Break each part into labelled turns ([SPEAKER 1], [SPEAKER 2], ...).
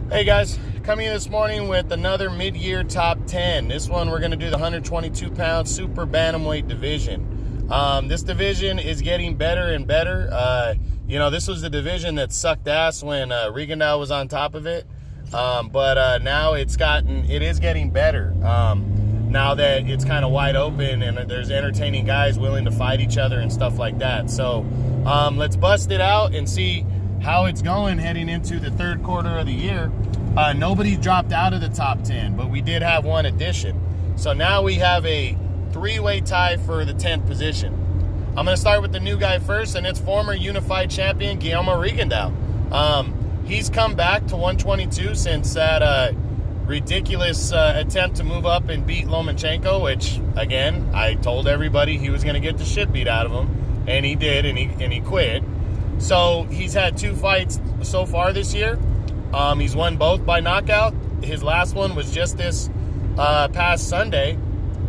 [SPEAKER 1] Hey guys, coming in this morning with another mid-year top 10. This one we're going to do the 122-pound super bantamweight division. This division is getting better and better. This was the division that sucked ass when Rigondeaux was on top of it. But now it is getting better. Now that it's kind of wide open and there's entertaining guys willing to fight each other and stuff like that. So let's bust it out and see how it's going heading into the third quarter of the year. Nobody dropped out of the top 10, but we did have one addition. So now we have a three-way tie for the 10th position. I'm going to start with the new guy first, and it's former unified champion Guillermo Rigondeaux. He's come back to 122 since that ridiculous attempt to move up and beat Lomachenko, which, again, I told everybody he was going to get the shit beat out of him, and he did, and he quit. So he's had two fights so far this year. He's won both by knockout. His last one was just this past Sunday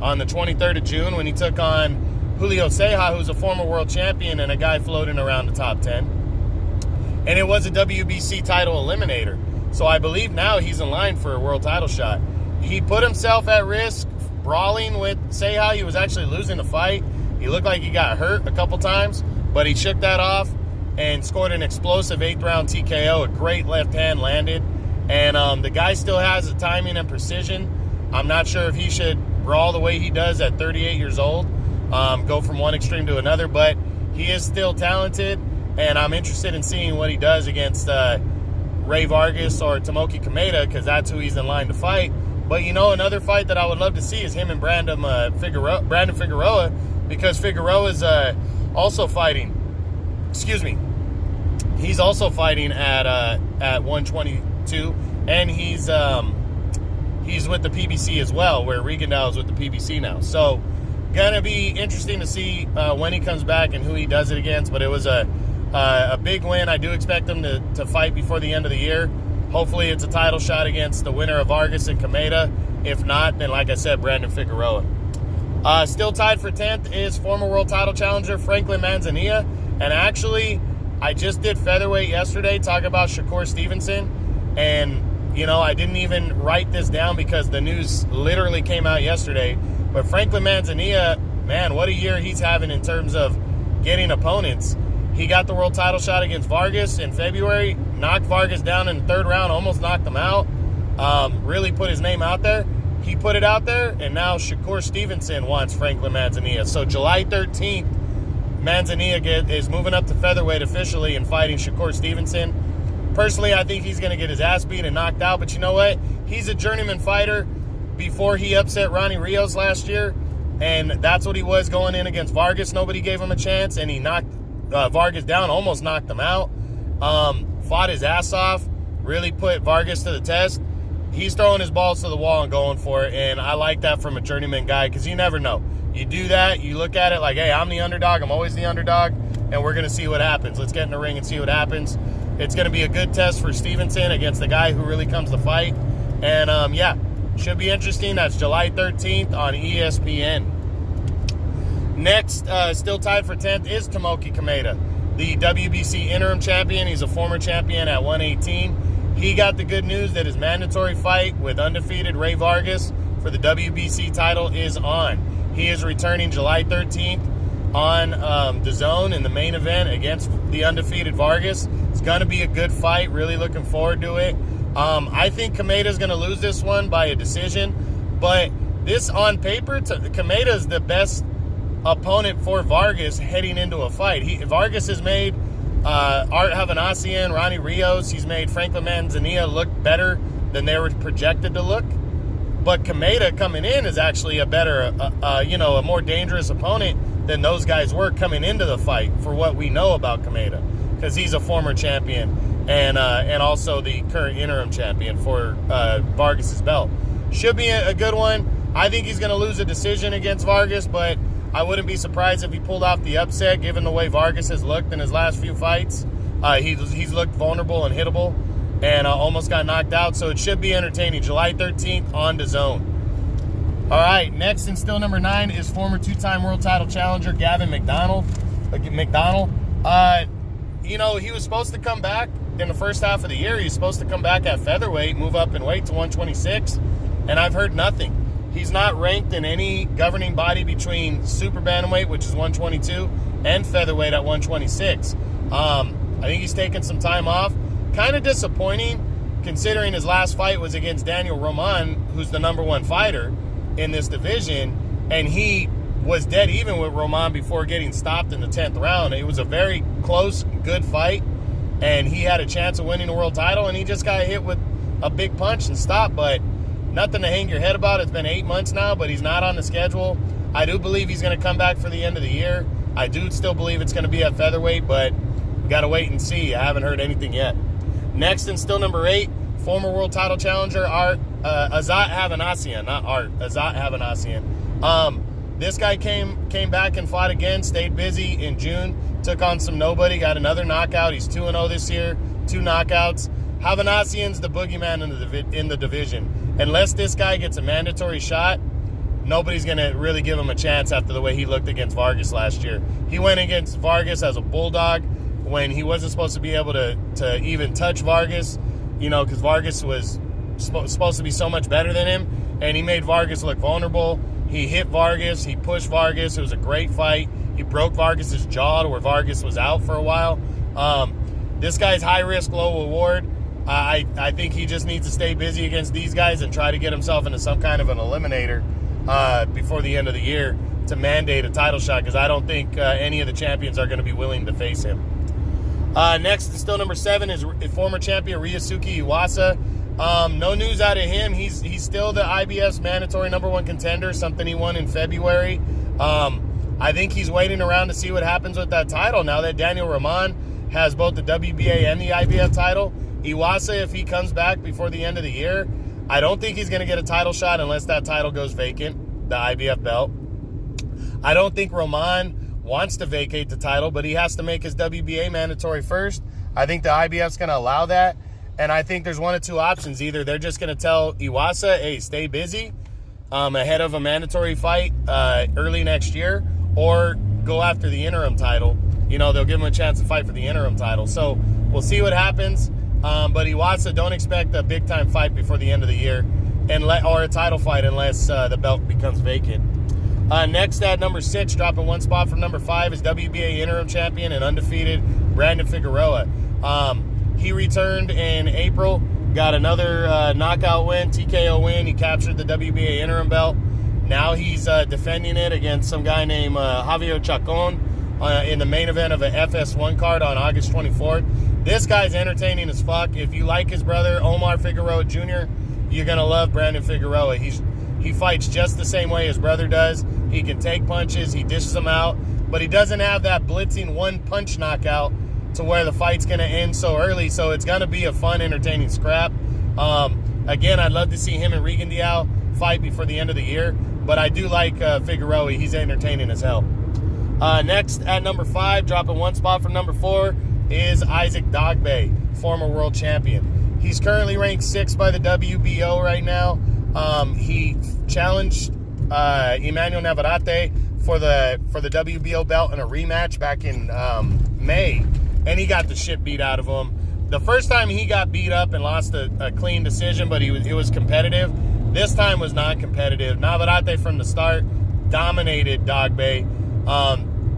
[SPEAKER 1] on the 23rd of June when he took on Rio Tsuki, who's a former world champion and a guy floating around the top 10. And it was a WBC title eliminator. So I believe now he's in line for a world title shot. He put himself at risk brawling with Tsuki. He was actually losing the fight. He looked like he got hurt a couple times, but he shook that off and scored an explosive 8th-round TKO. A great left hand landed. And the guy still has the timing and precision. I'm not sure if he should brawl the way he does at 38 years old, go from one extreme to another, but he is still talented, and I'm interested in seeing what he does against Ray Vargas or Kimochi Comida, because that's who he's in line to fight. But, another fight that I would love to see is him and Brandon Figueroa, because Figueroa is also fighting. Excuse me. He's also fighting at 122, and he's with the PBC as well, where Rigondeaux is with the PBC now. So, gonna be interesting to see when he comes back and who he does it against. But it was a big win. I do expect him to fight before the end of the year. Hopefully, it's a title shot against the winner of Vargas and Comida. If not, then like I said, Brandon Figueroa. Still tied for 10th is former world title challenger Franklin Manzanilla. And actually, I just did featherweight yesterday talking about Shakur Stevenson. And, I didn't even write this down because the news literally came out yesterday. But Franklin Manzanilla, man, what a year he's having in terms of getting opponents. He got the world title shot against Vargas in February, knocked Vargas down in the third round, almost knocked him out, really put his name out there. He put it out there, and now Shakur Stevenson wants Franklin Manzanilla. So July 13th, Manzanilla is moving up to featherweight officially and fighting Shakur Stevenson. Personally, I think he's going to get his ass beat and knocked out, but you know what? He's a journeyman fighter. Before he upset Ronnie Rios last year, and that's what he was going in against Vargas. Nobody gave him a chance, and he knocked Vargas down, almost knocked him out. Fought his ass off, really put Vargas to the test. He's throwing his balls to the wall and going for it, and I like that from a journeyman guy, because you never know. You do that, you look at it like, hey, I'm the underdog, I'm always the underdog, and we're going to see what happens. Let's get in the ring and see what happens. It's going to be a good test for Stevenson against the guy who really comes to fight, and yeah, should be interesting. That's July 13th on ESPN. Next, still tied for 10th is Kimochi Comida, the WBC interim champion. He's a former champion at 118. He got the good news that his mandatory fight with Undefeated Ray Vargas for the WBC title is on. He is returning July 13th on DAZN in the main event against the Undefeated Vargas. It's going to be a good fight. Really looking forward to it. I think Comida's going to lose this one by a decision, but this on paper, Comida is the best opponent for Vargas heading into a fight. Vargas has made Art Havanassian, Ronnie Rios, he's made Franklin Manzanilla look better than they were projected to look, but Comida coming in is actually a better, a more dangerous opponent than those guys were coming into the fight for what we know about Comida, because he's a former champion and also the current interim champion for Vargas's belt. Should be a good one. I think he's going to lose a decision against Vargas, but I wouldn't be surprised if he pulled off the upset, given the way Vargas has looked in his last few fights. He's looked vulnerable and hittable, and almost got knocked out, so it should be entertaining. July 13th on DAZN. All right, next and still number 9 is former 2-time world title challenger Gavin Mcdonald. He was supposed to come back in the first half of the year. He's supposed to come back at featherweight, move up in weight to 126, and I've heard nothing. He's not ranked in any governing body between super bantamweight, which is 122, and featherweight at 126. I think he's taken some time off. Kind of disappointing, considering his last fight was against Daniel Roman, who's the #1 fighter in this division, and he was dead even with Roman before getting stopped in the 10th round. It was a very close, good fight, and he had a chance of winning the world title, and he just got hit with a big punch and stopped. But nothing to hang your head about. It's been 8 months now, but he's not on the schedule. I do believe he's going to come back for the end of the year. I do still believe it's going to be at featherweight, but we got to wait and see. I haven't heard anything yet. Next, and still number 8, former world title challenger Azat Havanassian, not Art, Azat Havanassian. This guy came back and fought again, stayed busy in June, took on some nobody, got another knockout. He's 2-0 this year, 2 knockouts. Havanassian's the boogeyman in the division. Unless this guy gets a mandatory shot, nobody's going to really give him a chance after the way he looked against Vargas last year. He went against Vargas as a bulldog when he wasn't supposed to be able to even touch Vargas, because Vargas was supposed to be so much better than him, and he made Vargas look vulnerable. He hit Vargas. He pushed Vargas. It was a great fight. He broke Vargas's jaw to where Vargas was out for a while. This guy's high risk, low reward. I think he just needs to stay busy against these guys and try to get himself into some kind of an eliminator before the end of the year to mandate a title shot, because I don't think any of the champions are going to be willing to face him. Next, still number 7, is former champion Rio Tsuki Wasa. No news out of him. He's still the IBF's mandatory #1 contender, something he won in February. I think he's waiting around to see what happens with that title now that Daniel Roman has both the WBA and the IBF title. Iwasa, if he comes back before the end of the year, I don't think he's going to get a title shot unless that title goes vacant, the IBF belt. I don't think Roman wants to vacate the title, but he has to make his WBA mandatory first. I think the IBF's going to allow that, and I think there's one of two options. Either they're just going to tell Iwasa, hey, stay busy ahead of a mandatory fight early next year, or go after the interim title. They'll give him a chance to fight for the interim title. So we'll see what happens. But Iwasa, don't expect a big-time fight before the end of the year, or a title fight unless the belt becomes vacant. Next, at number 6, dropping 1 spot from number 5, is WBA interim champion and undefeated Brandon Figueroa. He returned in April, got another knockout win, TKO win. He captured the WBA interim belt. Now he's defending it against some guy named Javier Chacon in the main event of a FS1 card on August 24th. This guy's entertaining as fuck. If you like his brother, Omar Figueroa Jr., you're going to love Brandon Figueroa. He fights just the same way his brother does. He can take punches. He dishes them out. But he doesn't have that blitzing one-punch knockout to where the fight's going to end so early. So it's going to be a fun, entertaining scrap. Again, I'd love to see him and Regan Diao fight before the end of the year. But I do like Figueroa. He's entertaining as hell. Next, at number 5, dropping 1 spot from number 4, is Isaac Dogbe, former world champion. He's currently ranked 6th by the WBO right now. He challenged Emmanuel Navarrete for the WBO belt in a rematch back in May, and he got the shit beat out of him. The first time he got beat up and lost a clean decision, but it was competitive. This time was non-competitive. Navarrete from the start dominated Dogbe.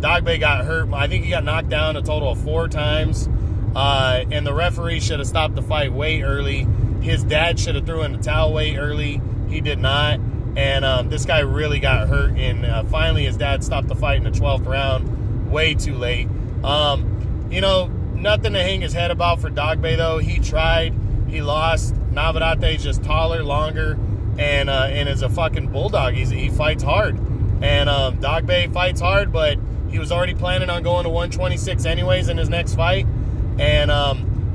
[SPEAKER 1] Dogbe got hurt. I think he got knocked down a total of 4 times. And the referee should have stopped the fight way early. His dad should have threw in the towel way early. He did not. And this guy really got hurt. And finally his dad stopped the fight in the 12th round way too late. Nothing to hang his head about for Dogbe, though. He tried. He lost. Navarrete's just taller, longer, and is a fucking bulldog. He fights hard. And Dogbe fights hard, but he was already planning on going to 126 anyways in his next fight. And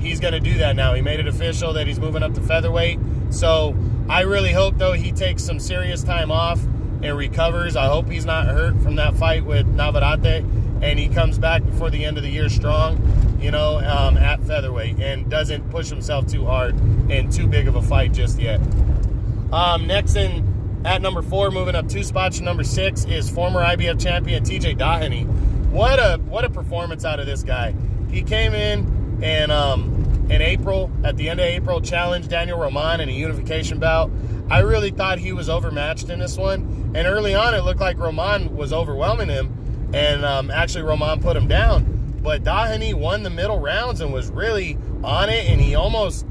[SPEAKER 1] he's going to do that now. He made it official that he's moving up to featherweight. So I really hope, though, he takes some serious time off and recovers. I hope he's not hurt from that fight with Navarrete, and he comes back before the end of the year strong, at featherweight, and doesn't push himself too hard in too big of a fight just yet. Next at number 4, moving up 2 spots to number 6, is former IBF champion TJ Dahani. What a performance out of this guy. He came in and in April, at the end of April, challenged Daniel Roman in a unification bout. I really thought he was overmatched in this one. And early on, it looked like Roman was overwhelming him. And actually, Roman put him down. But Dahani won the middle rounds and was really on it. And he almost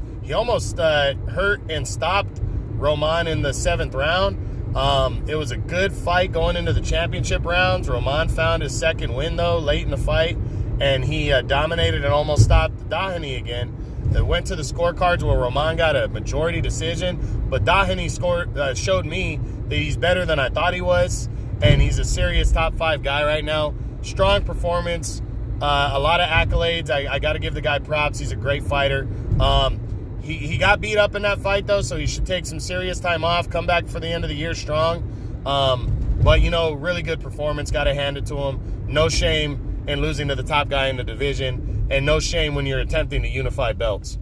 [SPEAKER 1] hurt and stopped Roman in the 7th round. It was a good fight going into the championship rounds. Roman found his second win, though, late in the fight. And he dominated and almost stopped Dahani again. It went to the scorecards where Roman got a majority decision. But Dahani showed me that he's better than I thought he was. And he's a serious top 5 guy right now. Strong performance. A lot of accolades. I got to give the guy props. He's a great fighter. He got beat up in that fight, though, so he should take some serious time off, come back for the end of the year strong. But, you know, really good performance. Got to hand it to him. No shame in losing to the top guy in the division, and no shame when you're attempting to unify belts.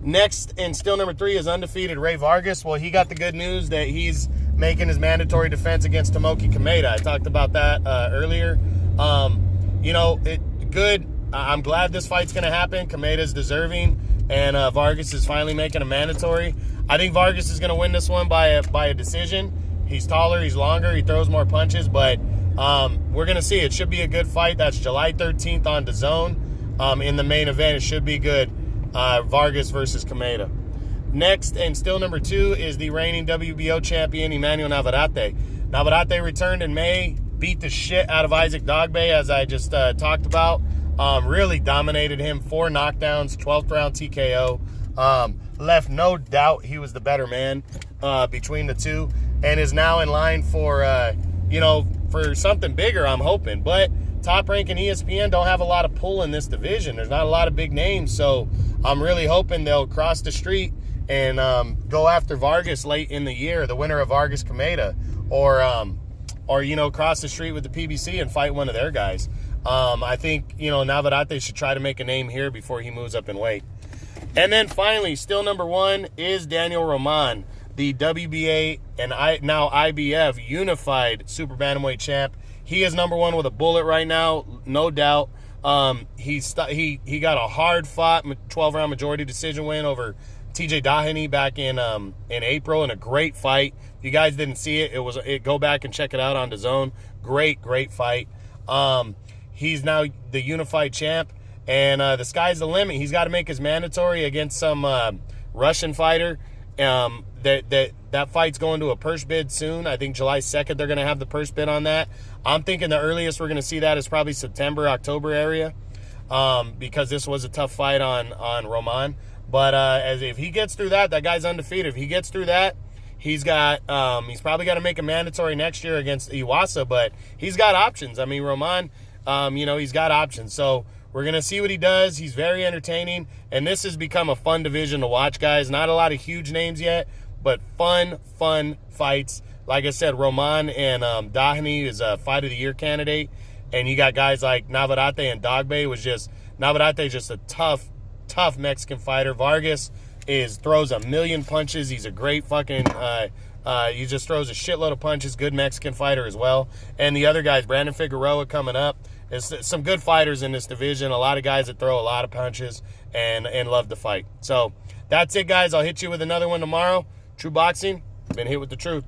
[SPEAKER 1] Next, and still number 3, is Undefeated Ray Vargas. Well, he got the good news that he's making his mandatory defense against Kimochi Comida. I talked about that earlier. You know, good. I'm glad this fight's going to happen. Comida's deserving, and Vargas is finally making a mandatory. I think Vargas is going to win this one by a decision. He's taller, he's longer, he throws more punches, but we're going to see. It should be a good fight. That's July 13th on DAZN. In the main event, it should be good. Vargas versus Comida. Next, and still number 2, is the reigning WBO champion, Emmanuel Navarrete. Navarrete returned in May, beat the shit out of Isaac Dogbe, as I just talked about. Really dominated him. 4 knockdowns, 12th round TKO. Left no doubt he was the better man between the two, and is now in line for, you know, for something bigger, I'm hoping. But Top Rank and ESPN don't have a lot of pull in this division. There's not a lot of big names, so I'm really hoping they'll cross the street and go after Vargas late in the year, the winner of Vargas Comida, or you know, cross the street with the PBC and fight one of their guys. I think, you know, Navarrete should try to make a name here before he moves up in weight. And then finally, still number 1, is Daniel Roman, the WBA and now IBF unified super bantamweight champ. He is number 1 with a bullet right now, no doubt. He got a hard-fought 12-round majority decision win over TJ Dahani back in April in a great fight. If you guys didn't see it, go back and check it out on DAZN. Great fight. He's now the unified champ, and the sky's the limit. He's got to make his mandatory against some Russian fighter. That fight's going to a purse bid soon. I think July 2nd they're going to have the purse bid on that. I'm thinking the earliest we're going to see that is probably September, October area, because this was a tough fight on Roman. But if he gets through that guy's undefeated. If he gets through that, he's probably got to make a mandatory next year against Iwasa, but he's got options. I mean, Roman, you know, he's got options. So we're going to see what he does. He's very entertaining, and this has become a fun division to watch, guys. Not a lot of huge names yet, but fun fights. Like I said, Roman and Dahani is a Fight of the Year candidate, and you got guys like Navarrete and Dogbe. Navarrete is just a tough Mexican fighter. Vargas throws a million punches. He's a great fucking he just throws a shitload of punches. Good Mexican fighter as well. And the other guys, Brandon Figueroa coming up. There's some good fighters in this division. A lot of guys that throw a lot of punches and love to fight. So that's it, guys. I'll hit you with another one tomorrow. True Boxing, been hit with the truth.